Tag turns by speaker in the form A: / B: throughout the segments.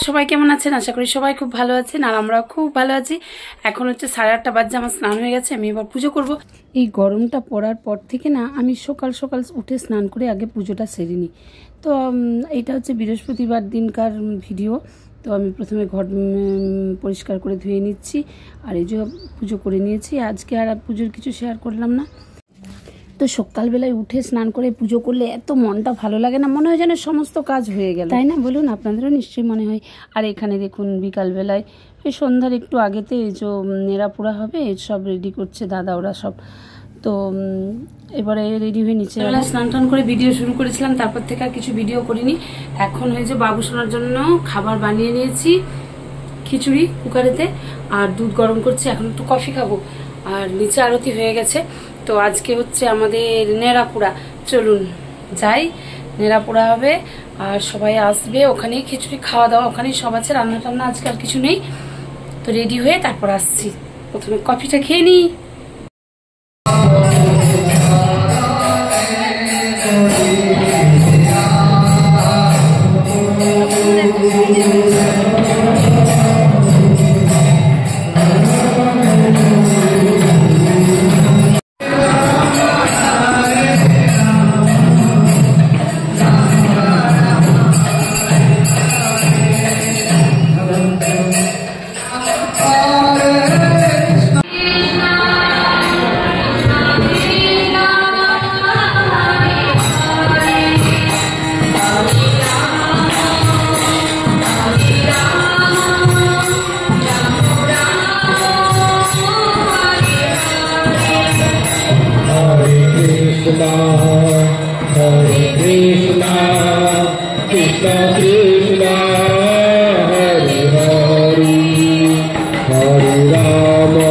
A: সবাই কেমন আছেন? আশা করি সবাই খুব ভালো আছেন আর আমরাও খুব ভালো আছি। এখন হচ্ছে 8:30 বাজে, আমার স্নান হয়ে গেছে, আমি এবার পুজো করব। এই গরমটা পড়ার পর থেকে না আমি সকাল সকাল উঠে স্নান করে আগে পুজোটা সেরে নিই। তো এইটা হচ্ছে বৃহস্পতিবার দিনকার ভিডিও। তো আমি প্রথমে ঘর পরিষ্কার করে ধুয়ে নিচ্ছি আর এই যে পুজো করে নিয়েছি। আজকে আর পুজোর কিছু শেয়ার করলাম না। তো সকালবেলায় উঠে স্নান করে পুজো করলে এত মনটা ভালো লাগে না, মনে হয় যেন সমস্ত কাজ হয়ে গেল, তাই না বলুন? আপনাদেরও নিশ্চয়ই মনে হয়। আর এখানে দেখুন বিকালবেলায় ওই সন্ধ্যার একটু আগেতে এই যে নেড়া পোড়া হবে সব রেডি করছে দাদা ওরা সব। তো এবারে রেডি হয়ে নিচ্ছে। স্নান টান করে ভিডিও শুরু করেছিলাম, তারপর থেকে আর কিছু ভিডিও করিনি। এখন হয়েছে বাবু শোনার জন্য খাবার বানিয়ে নিয়েছি, খিচুড়ি কুকারেতে, আর দুধ গরম করছি। এখন একটু কফি খাবো। আর নিচে আরতি হয়ে গেছে। তো আজকে হচ্ছে আমাদের নেড়াপোড়া, চলুন যাই, নেড়াপোড়া হবে আর সবাই আসবে, ওখানেই খিচুড়ি খাওয়া দাওয়া, ওখানেই সব আছে, রান্না টান্না আজকে আর কিছু নেই। তো রেডি হয়ে তারপর আসছি, প্রথমে কফিটা খেয়ে নিই।
B: Hare Krishna, Krishna Krishna, Hare Hare, Hare Rama.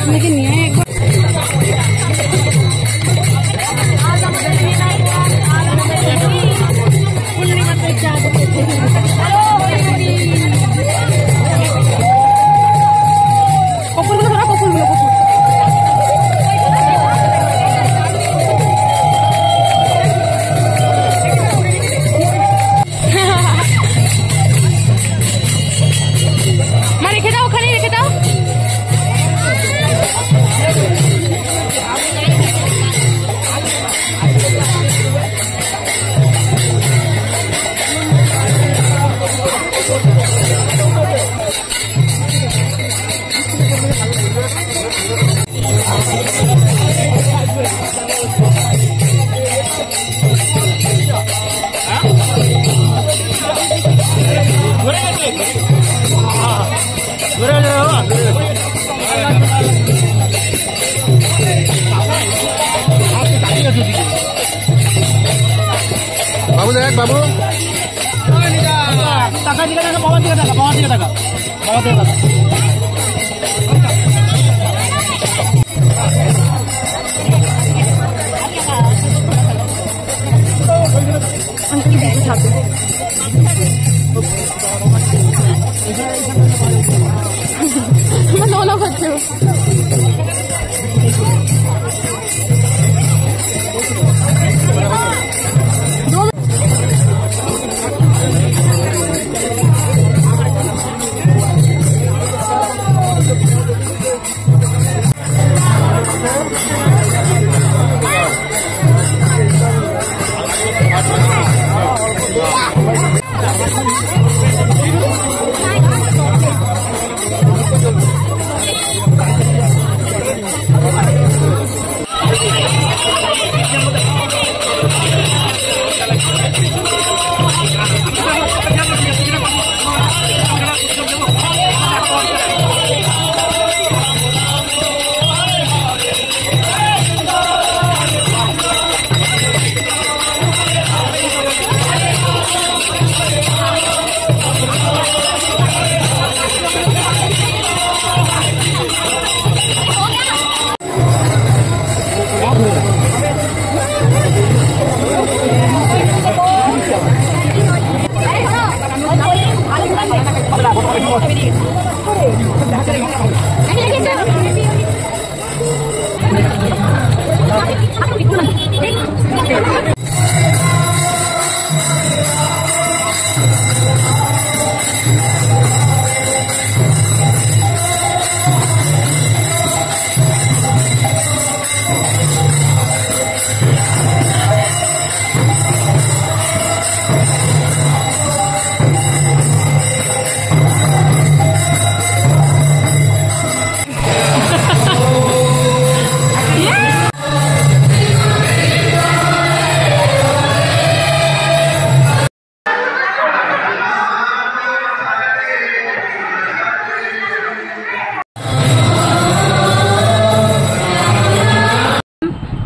A: আপনাকে নিয়ে
B: বাবু দেখ বাবু
C: টাকা দিকে টাকা বাবা দিকে টাকা বাবা দিকে টাকা বাবা দিকে টাকা
D: no করছো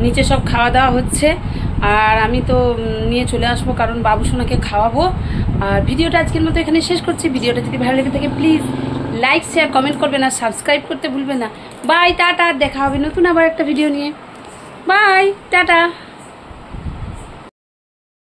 A: নিচে সব খাওয়া দাওয়া হচ্ছে আর আমি তো নিয়ে চলে আসবো কারণ বাবু সোনাকে খাওয়াবো। আর ভিডিওটা আজকের মতো এখানে শেষ করছি। ভিডিওটা যদি ভালো লেগে থাকে প্লিজ লাইক শেয়ার কমেন্ট করবেন আর সাবস্ক্রাইব করতে ভুলবেন না। বাই, টাটা, দেখা হবে নতুন আবার একটা ভিডিও নিয়ে। Bye, tata.